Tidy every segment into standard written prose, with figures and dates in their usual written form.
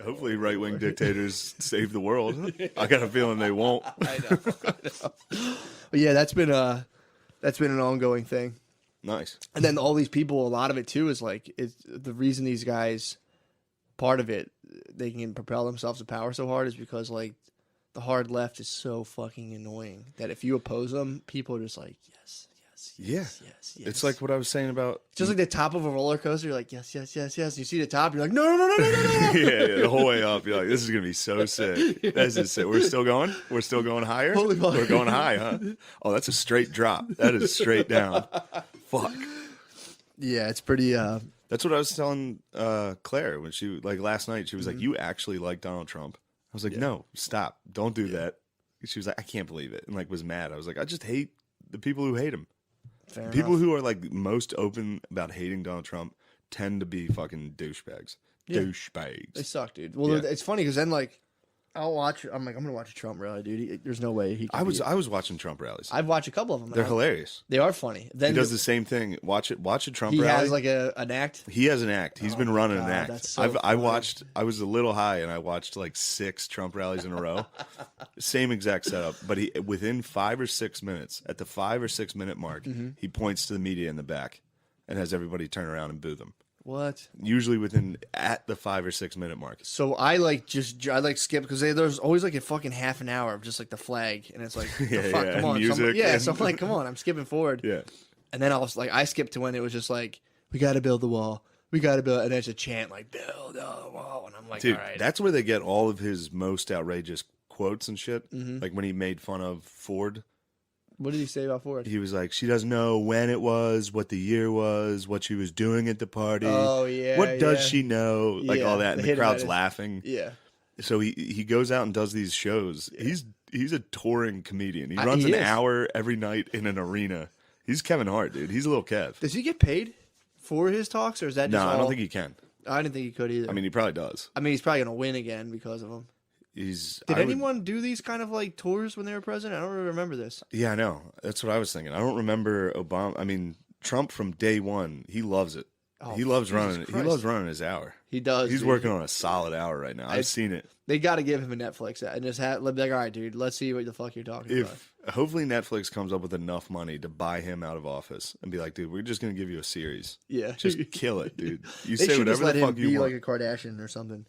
Hopefully right-wing dictators save the world. I got a feeling they won't. I know. But yeah, that's been an ongoing thing. Nice. And then all these people, a lot of it too is like, it's the reason these guys, part of it, they can propel themselves to power so hard is because like the hard left is so fucking annoying that if you oppose them, people are just like, yes, yes. It's like what I was saying about... It's just like the top of a roller coaster. You're like, yes. You see the top, you're like, no. yeah, the whole way up, you're like, this is going to be so sick. This is sick. We're still going? We're still going higher? Holy fuck. We're going high, huh? Oh, that's a straight drop. That is straight down. Fuck. Yeah, it's pretty... That's what I was telling Claire when she, like, last night. She was like, you actually like Donald Trump? I was like, no, stop. Don't do that. She was like, I can't believe it. And, like, was mad. I was like, I just hate the people who hate him. Fair People enough. who are, like, most open about hating Donald Trump tend to be fucking douchebags. Yeah. Douchebags. They suck, dude. Well, it's funny because then, like, I'm going to watch a Trump rally, dude. There's no way he can I was watching Trump rallies. I've watched a couple of them. They're hilarious. They are funny. Then He does the same thing. Watch a Trump he rally. has, like, an act. He has an act. He's been running an God, act. that's so I funny. watched. I was a little high, and I watched like 6 Trump rallies in a row. Same exact setup, but he within 5 or 6 minutes, at the 5 or 6 minute mark, he points to the media in the back, and has everybody turn around and boo them. What? Usually at the 5 or 6 minute mark. So I skip because there's always like a fucking half an hour of just like the flag, and it's like, come on, music so I'm like, come on, I'm skipping forward. Yeah. And then I skipped to when it was just like, we got to build the wall. We got to build, and there's a chant like, build a wall. And I'm like, Dude, all right. that's where they get all of his most outrageous quotes and shit. Like when he made fun of Ford. What did he say about Ford? He was like, she doesn't know when it was, what the year was, what she was doing at the party. Oh, yeah. What does she know? Like all that. And the crowd's him laughing. Yeah. So he goes out and does these shows. Yeah. He's a touring comedian. He runs he an is. hour every night in an arena. He's Kevin Hart, dude. He's a little Kev. Does he get paid for his talks, or is that just No, all... I don't think he can. I didn't think he could either. I mean, he probably does. I mean, he's probably going to win again because of him. Did anyone do these kind of like tours when they were president? I don't really remember this. Yeah, I know. That's what I was thinking. I don't remember Obama. I mean, Trump from day one, he loves it. Oh, he loves Jesus running. Christ. He loves running his hour. He does. He's dude. working on a solid hour right now. I've seen it. They got to give him a Netflix and just be like, all right, dude, let's see what the fuck you're talking about. Hopefully Netflix comes up with enough money to buy him out of office and be like, dude, we're just gonna give you a series. Yeah, just kill it, dude. You they say should just whatever let the him fuck you be want. like a Kardashian or something.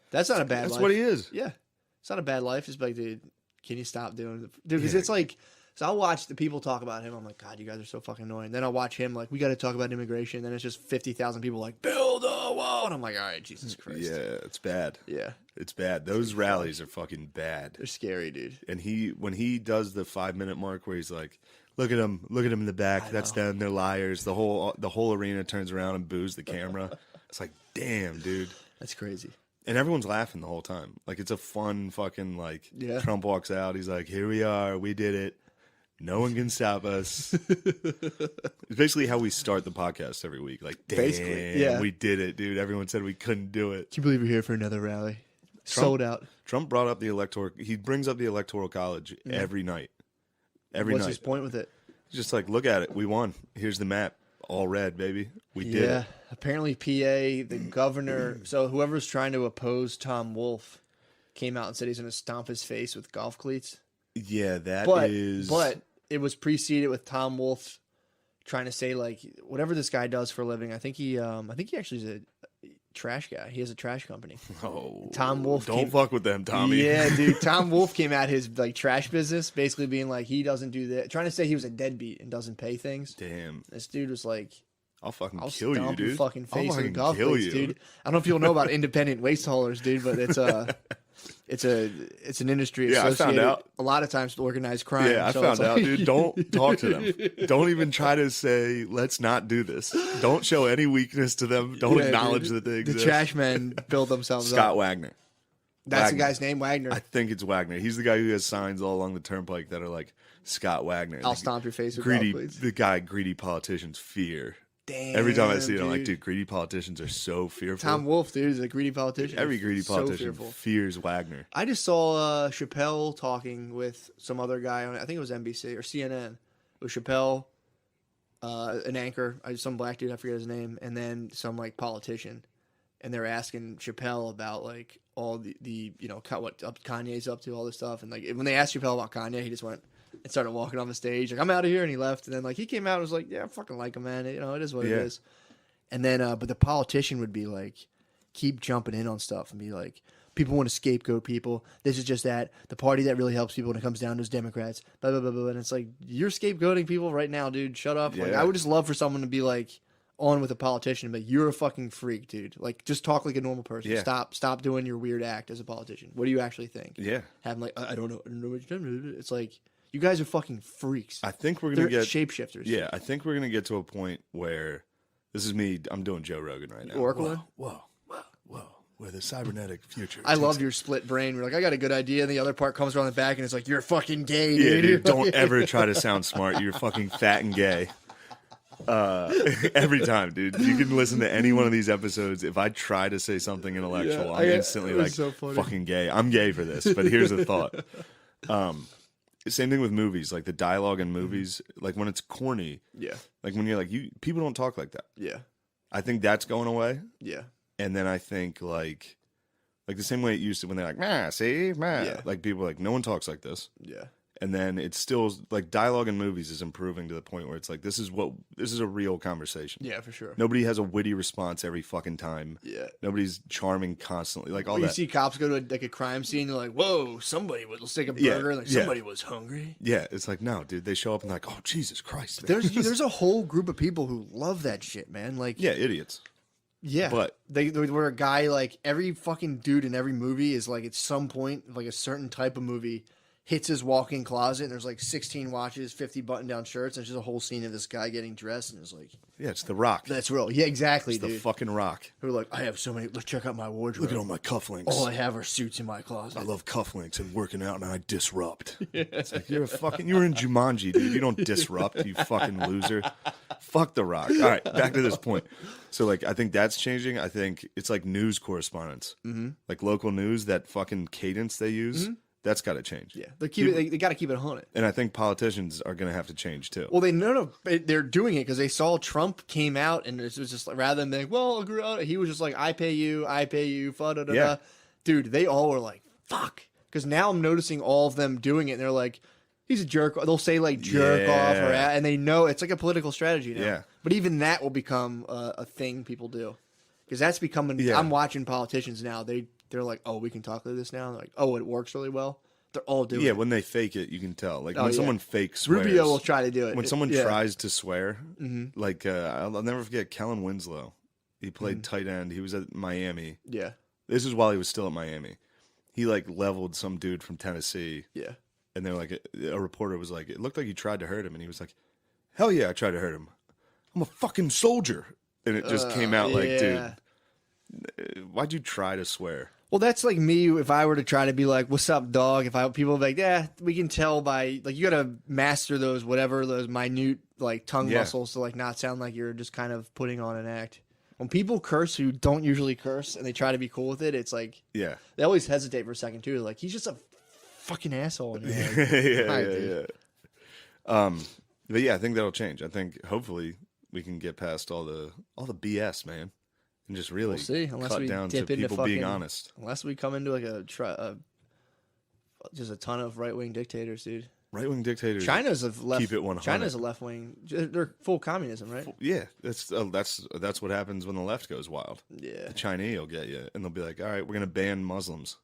That's not a bad life. That's what he is. Yeah, it's not a bad life. Just like, dude, can you stop doing it? Dude, because it's like, so I'll watch the people talk about him. I'm like, God, you guys are so fucking annoying. Then I'll watch him like, we got to talk about immigration. Then it's just 50,000 people like, build a wall. And I'm like, all right, Jesus Christ. Yeah, it's bad. Yeah. It's bad. Those rallies are fucking bad. They're scary, dude. And when he does the 5 minute mark where he's like, look at him in the back. That's them. They're liars. The whole arena turns around and boos the camera. It's like, damn, dude. That's crazy. And everyone's laughing the whole time. Like, it's a fun fucking, like, Yeah. Trump walks out. He's like, here we are. We did it. No one can stop us. It's basically how we start the podcast every week. Like, damn, Basically, yeah. we did it, dude. Everyone said we couldn't do it. Can you believe we're here for another rally? Sold out. Trump brought up he brings up the Electoral College every night. What's his point with it? Just like, look at it. We won. Here's the map. All red, baby. We did it. Apparently PA, the governor, so whoever's trying to oppose Tom Wolf came out and said he's going to stomp his face with golf cleats. Yeah, But it was preceded with Tom Wolf trying to say, like, whatever this guy does for a living. I think he actually is a trash guy. He has a trash company. Oh, Tom Wolf don't fuck with them, Tommy. Yeah, dude. Tom Wolf came at his like trash business, basically being like, he doesn't do that, trying to say he was a deadbeat and doesn't pay things. Damn. This dude was like, I'll fucking I'll kill you, stomp dude. your fucking face I'll with fucking golf kill cleats, you, dude. I don't know if you'll know about independent waste haulers, dude, but it's an industry Yeah, I associated found out. a lot of times with organized crime. Yeah, I so found it's out, like- dude. Don't talk to them. Don't even try to say, let's not do this. Don't show any weakness to them. Don't Yeah, acknowledge dude. that they exist. The trash men build themselves Scott up. Wagner. That's Wagner. the guy's name, Wagner. I think it's Wagner. He's the guy who has signs all along the turnpike that are like, Scott Wagner. I'll stomp your face with greedy, golf cleats. the guy greedy politicians fear. Damn, Every time I see it, I'm like, dude, greedy politicians are so fearful. Tom Wolf, dude, is a greedy politician. Every greedy So politician fearful. fears Wagner. I just saw Chappelle talking with some other guy on, I think it was NBC or CNN. It was Chappelle, an anchor, some black dude, I forget his name, and then some like politician. and they're asking Chappelle about like all the what Kanye's up to, all this stuff, and like when they asked Chappelle about Kanye, he just went and started walking off the stage like I'm out of here, and he left, and then like he came out and was like, yeah, I fucking like him, man, it is what it is. And then but the politician would be like keep jumping in on stuff and be like, people want to scapegoat people. This is just that. The party that really helps people when it comes down to is Democrats. Blah, blah, blah, blah. And it's like, you're scapegoating people right now, dude. Shut up. Yeah. Like, I would just love for someone to be like on with a politician, but you're a fucking freak, dude. Like, just talk like a normal person. Yeah. Stop doing your weird act as a politician. What do you actually think? Yeah. Having like, I don't know what you're doing. It's like, you guys are fucking freaks. I think we're going to They're get shapeshifters. Yeah, I think we're going to get to a point where this is me. I'm doing Joe Rogan right now. Oracle? Whoa. Where the cybernetic future. I love your split brain. You're like, I got a good idea, and the other part comes around the back, and it's like, you're fucking gay, Yeah, dude. dude, don't ever try to sound smart. You're fucking fat and gay. Every time, dude. You can listen to any one of these episodes. If I try to say something intellectual, I'm instantly like, so funny. fucking gay. I'm gay for this, but here's the thought. Same thing with movies. Like the dialogue in movies, like when it's corny, Yeah, like when you're like, people don't talk like that. yeah, I think that's going away. yeah. And then I think like the same way it used to when they're like, "Ma, see, ma," Yeah. like people are like, no one talks like this. Yeah. And then it's still like dialogue in movies is improving to the point where it's like this is a real conversation. Yeah, for sure. Nobody has a witty response every fucking time. Yeah. Nobody's charming constantly. Like all When you that. see cops go to a crime scene, you're like, whoa, somebody was take a Yeah, burger, like yeah. somebody was hungry. Yeah, it's like no, dude. They show up and like, oh Jesus Christ. man." There's a whole group of people who love that shit, man. Like, yeah, idiots. yeah. But they were a guy like every fucking dude in every movie is like at some point like a certain type of movie hits his walk-in closet and there's like 16 watches, 50 button-down shirts, and it's just a whole scene of this guy getting dressed and it's like, yeah, it's The Rock. that's real. Yeah, exactly, It's dude. the fucking Rock. Who are like, I have so many. Let's check out my wardrobe. Look at all my cufflinks. All I have are suits in my closet. I love cufflinks and working out, and I disrupt. It's like you're in Jumanji, dude. You don't disrupt, you fucking loser. Fuck The Rock. All right, back to this point. So, like, I think that's changing. I think it's like news correspondence, like local news. That fucking cadence they use, that's got to change. Yeah, they got to keep it haunted. And I think politicians are going to have to change too. Well, they're doing it because they saw Trump came out and it was just like, rather than being, well, he was just like, I pay you, da-da-da-da. Yeah. Dude, they all were like, fuck. Because now I'm noticing all of them doing it and they're like, he's a jerk. They'll say like jerk off and they know it's like a political strategy now. Yeah. But even that will become a thing people do. Because that's becoming, Yeah. I'm watching politicians now. They're like, oh, we can talk like this now. They're like, oh, it works really well. They're all doing Yeah, it. when they fake it, you can tell. Like Oh, when yeah. someone fakes swears. Rubio will try to do it. When someone Yeah. tries to swear, like I'll never forget Kellen Winslow. He played tight end. He was at Miami. Yeah. This is while he was still at Miami. He like leveled some dude from Tennessee, Yeah. and they're like, a reporter was like, it looked like you tried to hurt him, and he was like, hell yeah, I tried to hurt him. I'm a fucking soldier, and it just came out like, yeah. dude, why'd you try to swear? Well, that's like me if I were to try to be like, "What's up, dog?" People would be like, "Yeah, we can tell by like you got to master those minute like tongue muscles to like not sound like you're just kind of putting on an act." When people curse who don't usually curse and they try to be cool with it, it's like Yeah, they always hesitate for a second too. Like he's just a fucking asshole. And you're like, yeah. But yeah, I think that'll change. I think hopefully we can get past all the BS, man, and just really We'll see. Unless cut we down to dip into people being fucking- honest. Unless we come into like just a ton of right wing dictators, dude. Right wing dictators. China's a left. Keep it 100. China's a left wing. They're full communism, right? Yeah, that's what happens when the left goes wild. Yeah. The Chinese will get you, and they'll be like, "All right, we're gonna ban Muslims."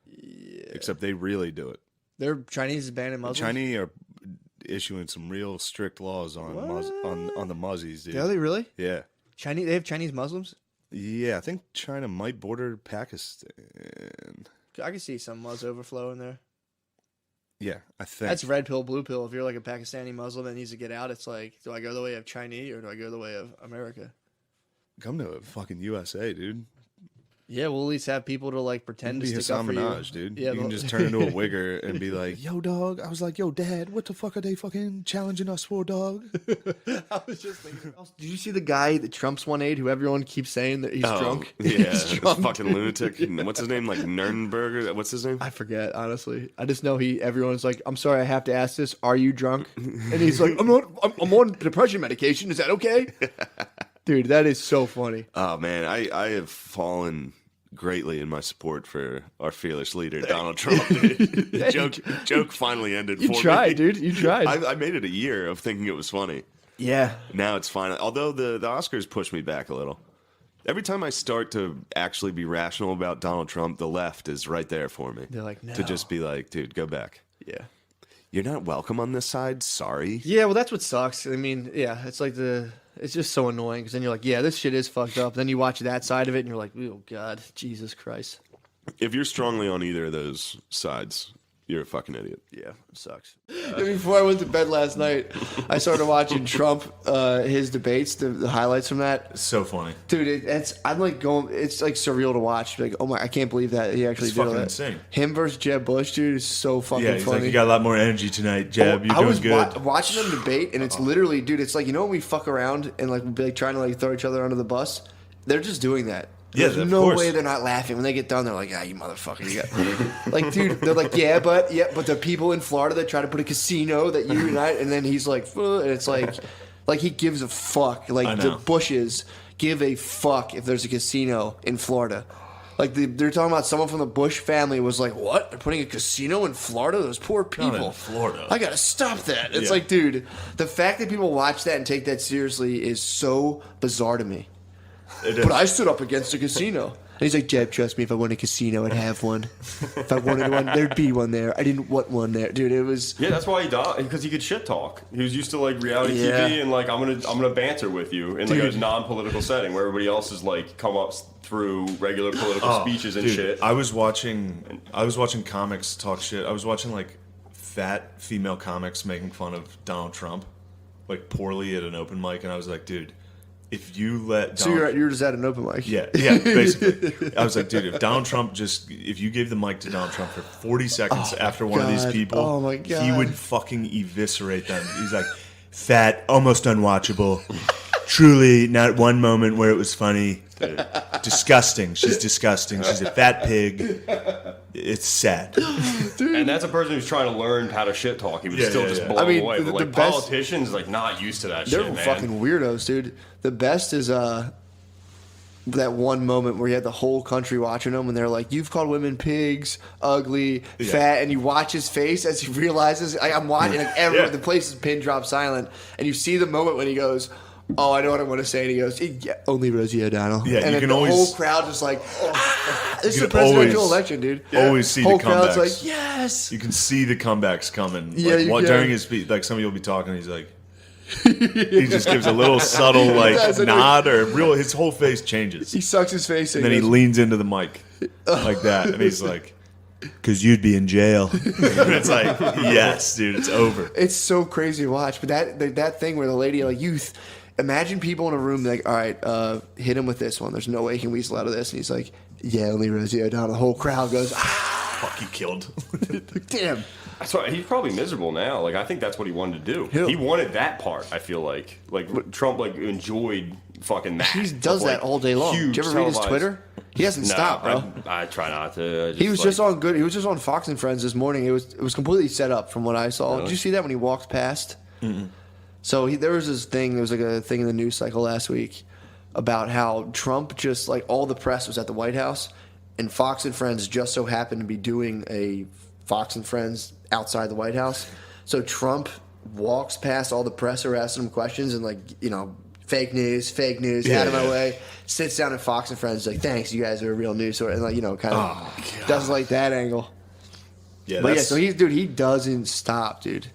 Yeah. Except they really do it. They're Chinese is banning The Muslims. Chinese are issuing some real strict laws on on the Muzzies, dude. Are they really? Yeah, Chinese? They have Chinese Muslims. yeah. I think China might border Pakistan. I can see some Muzz overflow in there. Yeah, I think That's red pill, blue pill. If you're like a Pakistani Muslim that needs to get out, it's like, do I go the way of Chinese or do I go the way of America? come to fucking USA, dude. Yeah, we'll at least have people to like pretend to Be stick Hassan up for you. Minaj, dude. Yeah, you can they'll- just turn into a wigger and be like, "Yo, dog." I was like, "Yo, dad, what the fuck are they fucking challenging us for, dog?" I was just thinking. Did you see the guy that Trump's 1-8 who everyone keeps saying that he's drunk? Yeah, He's this drunk. fucking lunatic. What's his name? Like Nurnberger? What's his name? I forget, honestly. I just know everyone's like, I'm sorry, I have to ask this. Are you drunk? And he's like, I'm not. I'm on depression medication. Is that okay? Dude, that is so funny. Oh man, I have fallen greatly in my support for our fearless leader, Donald Trump. Joke finally ended You for tried, me. dude. You tried. I made it a year of thinking it was funny. Yeah. Now it's finally. Although the Oscars pushed me back a little. Every time I start to actually be rational about Donald Trump, the left is right there for me. They're like, no. To just be like, dude, go back. Yeah. You're not welcome on this side. Sorry. Yeah, well, that's what sucks. I mean, yeah, it's like it's just so annoying because then you're like, yeah, this shit is fucked up. Then you watch that side of it and you're like, oh, God, Jesus Christ. If you're strongly on either of those sides, you're a fucking idiot. Yeah, it sucks. Before I went to bed last night, I started watching Trump, his debates, the highlights from that. So funny. Dude, it's like surreal to watch. Like, oh my, I can't believe that he actually It's did fucking that. insane. Him versus Jeb Bush, dude, is so fucking Yeah, he's funny. like, you got a lot more energy tonight, Jeb. You're I doing was good. watching them debate, and it's literally, dude, it's like, you know when we fuck around and like we'll be like trying to like throw each other under the bus? They're just doing that. Yeah, There's of no course. way they're not laughing. When they get done, they're like, ah, you motherfucker. You got... like, dude, they're like, yeah, but the people in Florida that try to put a casino that you and I, and then he's like, and it's like he gives a fuck. Like, the Bushes give a fuck if there's a casino in Florida. Like, they're talking about someone from the Bush family was like, what? They're putting a casino in Florida? Those poor people. Not in Florida. I gotta stop that. It's Yeah. like, dude, the fact that people watch that and take that seriously is so bizarre to me. It is. But I stood up against a casino. And he's like, Jeb, trust me, if I wanted a casino, I'd have one. If I wanted one, there'd be one there. I didn't want one there. Dude, it was... Yeah, that's why he died, because he could shit talk. He was used to like reality Yeah. TV and like I'm gonna banter with you in like a non-political setting where everybody else is like come up through regular political speeches and Dude, shit. I was watching comics talk shit. I was watching like fat female comics making fun of Donald Trump, like poorly at an open mic, and I was like, dude, if you let So you're just at an open mic. yeah, basically. I was like, dude, if you gave the mic to Donald Trump for 40 seconds after one of these God. people, Oh, my he God. would fucking eviscerate them. He's like, fat, almost unwatchable. Truly, not one moment where it was funny. Disgusting. She's disgusting. She's a fat pig. It's sad. And that's a person who's trying to learn how to shit talk. He would Yeah, still yeah, just yeah. blow I mean, away. But the like best- politicians, like not used to that They're shit, man. fucking weirdos, dude. The best is that one moment where you had the whole country watching him and they're like, you've called women pigs, ugly, fat, and you watch his face as he realizes, I'm watching, like, everyone, the place is pin drop silent, and you see the moment when he goes, oh, I know what I want to say, and he goes, yeah, only Rosie O'Donnell. Yeah, and you then can the always- whole crowd just like, this is You a can presidential always- election, dude. Always see whole the crowd's comebacks. like, yes. You can see the comebacks coming. Yeah, like, you can. during his speech, like somebody will be talking, he's like, he just gives a little subtle like does, I know. nod or his whole face changes. He sucks his face in. And then he goes, leans into the mic like that, and he's like, "Cause you'd be in jail." And it's like, yes, dude, it's over. It's so crazy to watch. But that thing where the lady, like, imagine people in a room like, all right, hit him with this one. There's no way he can weasel out of this. And he's like, yeah, only Rosie O'Donnell. The whole crowd goes, Fuck, he killed. damn. That's why he's probably miserable now. Like I think that's what he wanted to do. Who? He wanted that part. I feel like Trump like enjoyed fucking that. He does Of, that like, all day long. huge Did you ever read his televised- Twitter? He hasn't No, stopped, bro. I try not to. He was just on He was just on Fox and Friends this morning. It was completely set up from what I saw. Really? Did you see that when he walked past? So there was this thing. There was like a thing in the news cycle last week about how Trump just like all the press was at the White House, and Fox and Friends just so happened to be doing a Fox and Friends outside the White House. So Trump walks past all the press who are asking him questions and like, fake news, out of my way. Sits down at Fox and Friends like, thanks, you guys are a real news source, and like kind of does like that angle. Yeah, But yeah, so he doesn't stop, dude.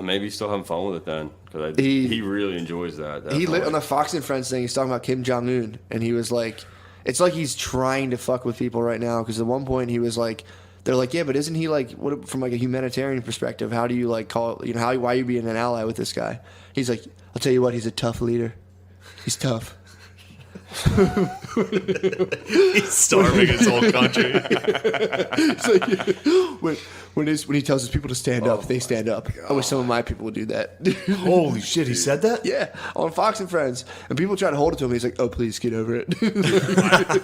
Maybe he's still having fun with it then, because He- he really enjoys that. He lit on the Fox and Friends thing. He's talking about Kim Jong Un, and he was like, "It's like he's trying to fuck with people right now." Because at one point he was like, "They're like, yeah, but isn't he like, what from like a humanitarian perspective? How do you like call why are you being an ally with this guy?" He's like, "I'll tell you what, he's a tough leader. He's tough." he's starving his whole country. It's like when he tells his people to stand up, they stand up. I wish some of my people would do that. Holy shit, he said that? Yeah, on Fox and Friends, and people try to hold it to him. He's like, "Oh, please get over it."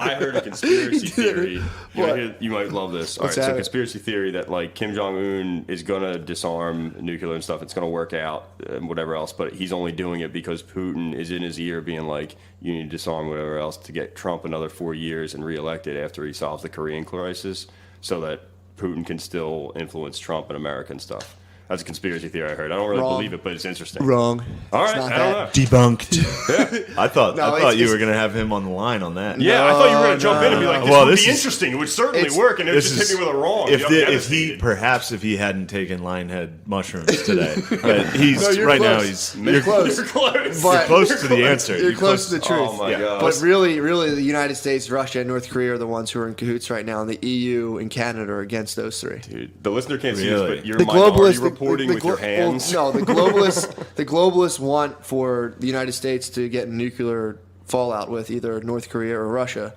I heard a conspiracy theory. What? You might love this. All Let's right, so have it. conspiracy theory that like Kim Jong Un is gonna disarm nuclear and stuff. It's gonna work out and whatever else, but he's only doing it because Putin is in his ear, being like, you need to disarm whatever else to get Trump another 4 years and reelected after he solves the Korean crisis, so that Putin can still influence Trump and American stuff. That's a conspiracy theory I heard. I don't really believe it, but it's interesting. Wrong. All right, It's not I don't that. know. Debunked. I thought No, you it's- were gonna have him on the line on that. Yeah, I thought you were going to jump in and be like, this Well, would this be is- interesting. It would certainly work, and it would just hit me with a wrong. If I'd be he devastated. hadn't taken Lionhead mushrooms today, but he's No, you're right close. now You're close. You're close. But- you're close to the answer. You're close to the truth. Oh, my God. But really, the United States, Russia, and North Korea are the ones who are in cahoots right now, and the EU and Canada are against those three. Dude, the listener can't see Really? this, but you're The minority globalists, reporting with your hands. Well, no, the globalists want for the United States to get nuclear fallout with either North Korea or Russia,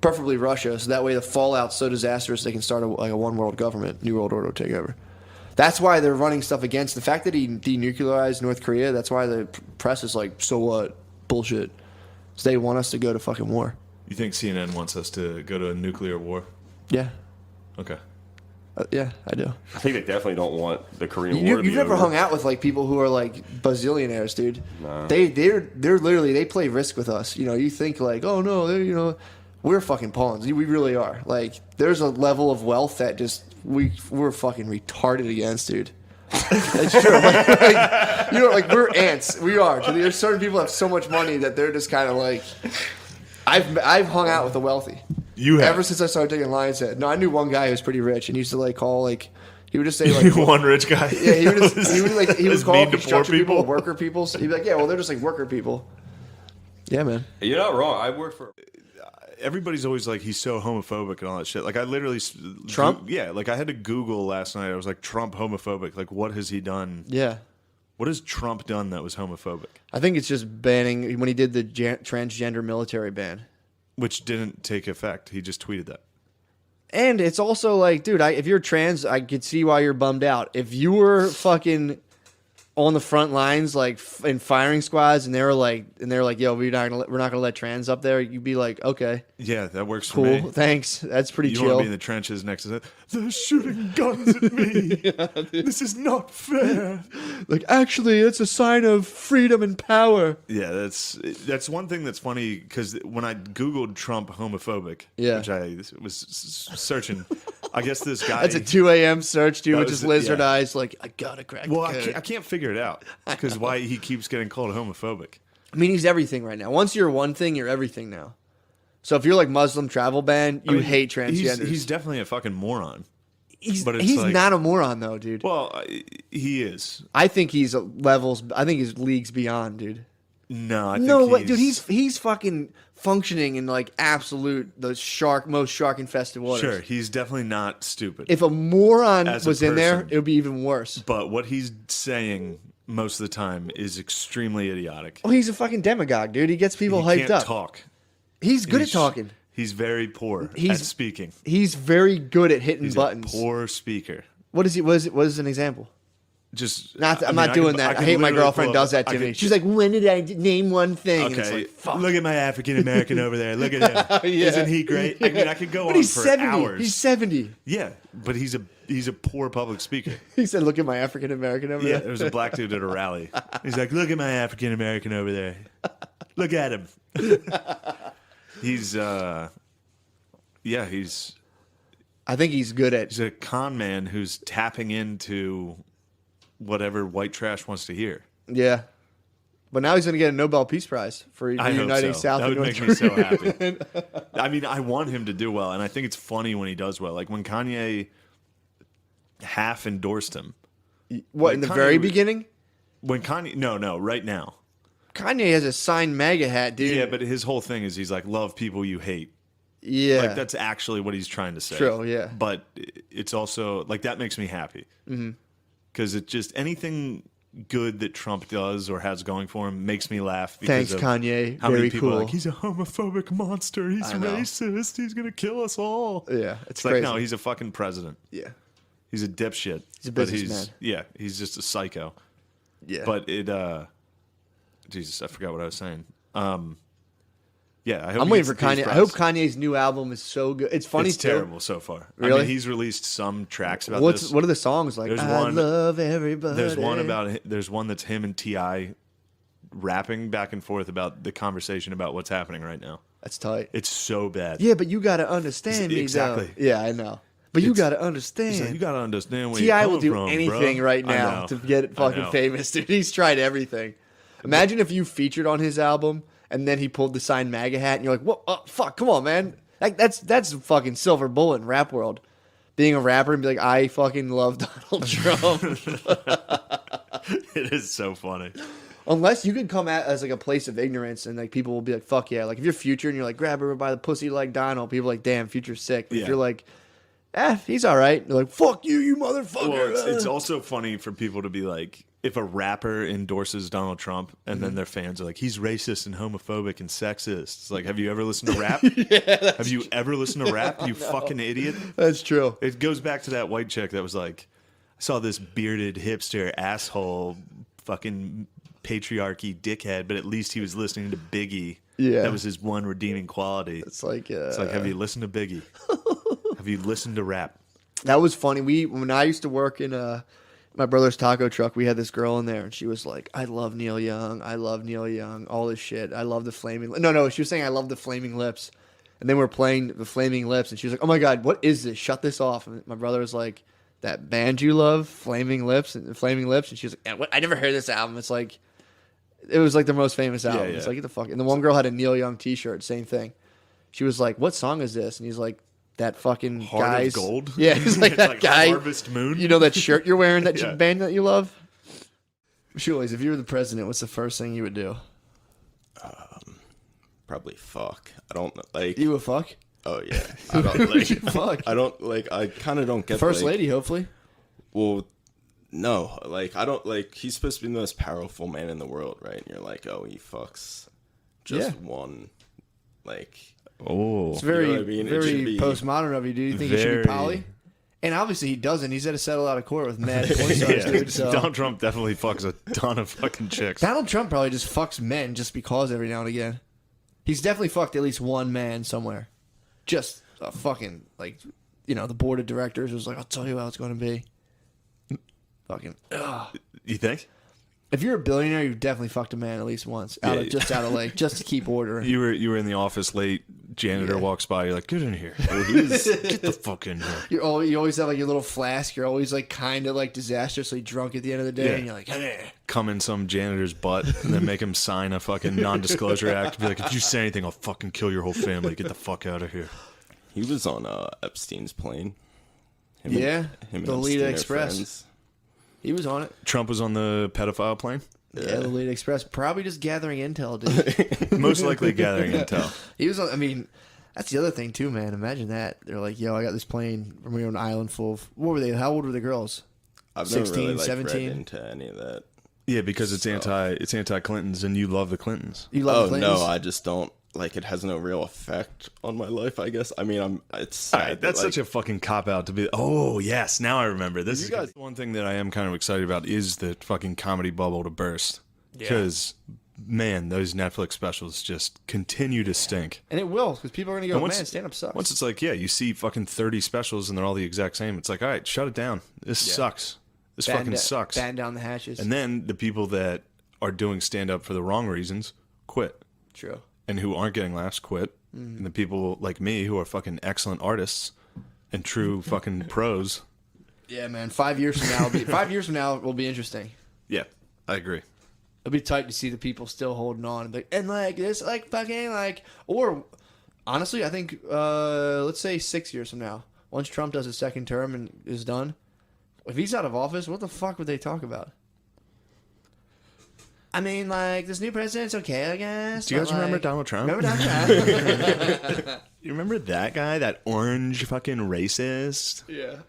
preferably Russia, so that way the fallout's so disastrous they can start a one world government, new world order will take over. That's why they're running stuff against the fact that he denuclearized North Korea. That's why the press is like, so what, bullshit. So they want us to go to fucking war. You think CNN wants us to go to a nuclear war? Yeah, Okay. yeah, I do. I think they definitely don't want the Korean War to be You've never over. hung out with like people who are like bazillionaires, dude. They're literally they play Risk with us. You know, you think like, oh no, we're fucking pawns. We really are. Like, there's a level of wealth that just we're fucking retarded against, dude. It's true. Like we're ants. We are. There's certain people that have so much money that they're just kind of like. I've hung out with the wealthy. You have Ever since I started taking Lion's Head. No, I knew one guy who was pretty rich, and he used to like call like he would just say like one rich guy. yeah, he would call mean to poor construction people people? worker people. So he'd be like, yeah, well, they're just like worker people. Yeah, man. You're not wrong. I work for. Everybody's always like, he's so homophobic and all that shit. Like, I literally Trump? Yeah, like I had to Google last night. I was like, Trump homophobic. Like, what has he done? Yeah. What has Trump done that was homophobic? I think it's just banning when he did the transgender military ban. Which didn't take effect. He just tweeted that. And it's also like, dude, if you're trans, I could see why you're bummed out. If you were fucking on the front lines, like in firing squads, and they're like, yo, we're not gonna let trans up there, you'd be like, okay, Yeah, that works for cool, me. thanks, that's pretty You want chill. to be in the trenches next to that? They're shooting guns at me. This is not fair. Like, actually, it's a sign of freedom and power. Yeah, that's one thing that's funny because when I Googled Trump homophobic, Yeah. which I was searching, I guess this guy. That's a 2 a.m. search, dude, That with was just lizard yeah. eyes. Like, I gotta crack Well, the code. I can't figure it out because why he keeps getting called homophobic. I mean, he's everything right now. Once you're one thing, you're everything now. So if you're like Muslim travel ban, you hate transgenders. He's definitely a fucking moron. he's but it's like- not a moron though, dude. Well, he is. I think he's levels. I think he's leagues beyond, dude. No, I think No way, dude. He's fucking functioning in like absolute most shark infested waters. sure. He's definitely not stupid. If a moron As a was in there, person. it would be even worse. But what he's saying most of the time is extremely idiotic. Oh, he's a fucking demagogue, dude. He gets people he hyped can't up. talk. He's good He's- at talking. He's very poor at He's- speaking. He's very good at hitting He's buttons. a poor speaker. What is he? What is an example? Just I'm not doing that. I hate my girlfriend does that to me. She's like, "When did I name one thing?" And it's okay, like, fuck. look at my African American over there. Look at him. Yeah. Isn't he great? I mean, I could go But on he's for 70. hours. He's 70. Yeah, but he's a poor public speaker. He said, "Look at my African American over Yeah, there." there was a black dude at a rally. He's like, look at my African American over there. Look at him. He's I think he's good at. he's a con man who's tapping into whatever white trash wants to hear. Yeah. But now he's going to get a Nobel Peace Prize for I hope uniting so. South That and would North make me so Korea. happy. I mean, I want him to do well, and I think it's funny when he does well. Like when Kanye half endorsed him. What, Like in the Kanye very was- beginning? When Kanye, no, right now. Kanye has a signed MAGA hat, dude. Yeah, but his whole thing is he's like, love people you hate. Yeah. Like that's actually what he's trying to say. True, yeah. But it's also like that makes me happy because it just anything good that Trump does or has going for him makes me laugh. Because Thanks, of Kanye. How Very many people cool. are like he's a homophobic monster. He's I know. racist. He's gonna kill us all. Yeah, it's It's like crazy. no, he's a fucking president. Yeah. He's a dipshit. He's a but businessman. Yeah, he's just a psycho. Yeah. But it. Jesus, I forgot what I was saying. Yeah, I hope I'm he waiting for gets the Peace Kanye. I Prize. hope Kanye's new album is so good. It's funny It's too. terrible so far. I Really? mean, he's released some tracks about What this. are the songs like? There's I one- love everybody. There's one that's him and Ti rapping back and forth about the conversation about what's happening right now. That's tight. It's so bad. Yeah, but you got to understand me, Exactly. though. Yeah, I know. But you got to understand. He's like, you got to understand where T.I. you're coming will do from, anything bro. right I now know. to get fucking know. famous, dude. He's tried everything. Imagine if you featured on his album and then he pulled the signed MAGA hat and you're like, what? Oh, fuck, come on, man. Like, that's a fucking silver bullet in rap world. Being a rapper and be like, I fucking love Donald Trump. It is so funny. Unless you could come at as like a place of ignorance and like people will be like, fuck yeah. Like if you're Future and you're like, grab her by the pussy like Donald, people are like, damn, Future's sick. But if Yeah. you're like, he's all right. They're like, fuck you, you motherfucker. Well, it's also funny for people to be like, if a rapper endorses Donald Trump and then their fans are like, he's racist and homophobic and sexist. It's like, have you ever listened to rap? Have you ever listened to rap, you fucking idiot? That's true. It goes back to that white chick that was like, I saw this bearded hipster asshole fucking patriarchy dickhead, but at least he was listening to Biggie. Yeah. That was his one redeeming quality. It's like, Have you listened to Biggie? Have you listened to rap? that was funny. When I used to work in my brother's taco truck, we had this girl in there and she was like, I love Neil Young. I love Neil Young. All this shit. I love the Flaming No, she was saying I love the Flaming Lips. And then we're playing the Flaming Lips and she was like, oh my God, what is this? Shut this off. And my brother was like, that band you love, Flaming Lips. And she was like, yeah, what? I never heard this album. It's like, it was like the most famous album. Yeah. It's like, get the fuck. And the one girl had a Neil Young t-shirt, same thing. She was like, what song is this? And he's like, that fucking Heart guy's of Gold? Yeah, he's like It's that like guy. Harvest Moon? You know that shirt you're wearing, that Yeah. band that you love? Shoelace, if you were the president, what's the first thing you would do? Probably fuck. I don't like. You would fuck? Oh yeah. I don't like. Fuck. I don't like. I kind of don't get First like, lady, hopefully. Well, no. Like I don't like. He's supposed to be the most powerful man in the world, right? And you're like, oh, he fucks just one. Like Oh. It's very, You know what I mean? It very should be- postmodern of you. Do you think he should be Very- poly? And obviously he doesn't. He's had to settle out of court with mad porn stars, dude. So. Donald Trump definitely fucks a ton of fucking chicks. Donald Trump probably just fucks men just because every now and again. He's definitely fucked at least one man somewhere. Just a fucking, like, you know, the board of directors was like, I'll tell you how it's going to be. Fucking, ugh. You think? If you're a billionaire, you've definitely fucked a man at least once. Just out of like, just to keep order. You were in the office late. Janitor walks by. You're like, get in here. Get the fuck in here. You always have like your little flask. You're always like kind of like disastrously drunk at the end of the day. Yeah. And you're like, hey. Come in some janitor's butt and then make him sign a fucking non-disclosure act. Be like, if you say anything, I'll fucking kill your whole family. Get the fuck out of here. he was on Epstein's plane. Him Yeah, and the Epstein Lolita are Express. friends. He was on it. Trump was on the pedophile plane. Yeah, the Lolita Express. Probably just gathering intel, dude. Most likely gathering intel. He was on, I mean, that's the other thing too, man. Imagine that. They're like, yo, I got this plane from an island full of, what were they? How old were the girls? I've 16, never really like 17? read into any of that. Yeah, because it's anti-Clintons, and you love the Clintons. You love Oh the Clintons? no, I just don't like. It has no real effect on my life. I guess. I mean, it's All sad. right, that's that, like, such a fucking cop out to be. Oh yes, now I remember. This You is guys- one thing that I am kind of excited about is the fucking comedy bubble to burst. Because man, those Netflix specials just continue to stink. And it will, because people are going to And go, man, stand up sucks. Once it's like, yeah, you see fucking 30 specials and they're all the exact same. It's like, all right, shut it down. This sucks. This fucking sucks. Batten down the hatches. And then the people that are doing stand up for the wrong reasons quit. True. And who aren't getting laughs quit. And the people like me who are fucking excellent artists and true fucking pros. Yeah, man. 5 years from now, 5 years from now will be interesting. Yeah, I agree. It'll be tight to see the people still holding on and like this, like fucking like, or honestly, I think let's say 6 years from now, once Trump does his second term and is done, if he's out of office, what the fuck would they talk about? I mean, like this new president's okay, I guess. Do you but, guys remember like, Donald Trump? Remember Donald Trump? You remember that guy, that orange fucking racist? Yeah.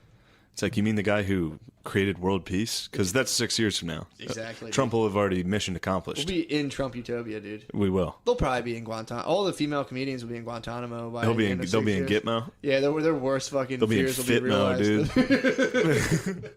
It's like, you mean the guy who created world peace? Because that's 6 years from now. Exactly. Trump will have already mission accomplished. We'll be in Trump utopia, dude. We will. They'll probably be in Guantanamo. All the female comedians will be in Guantanamo by They'll the be end in of 6 years. Gitmo. Yeah, their worst fucking They'll be in fears will be Fitmo, realized. dude.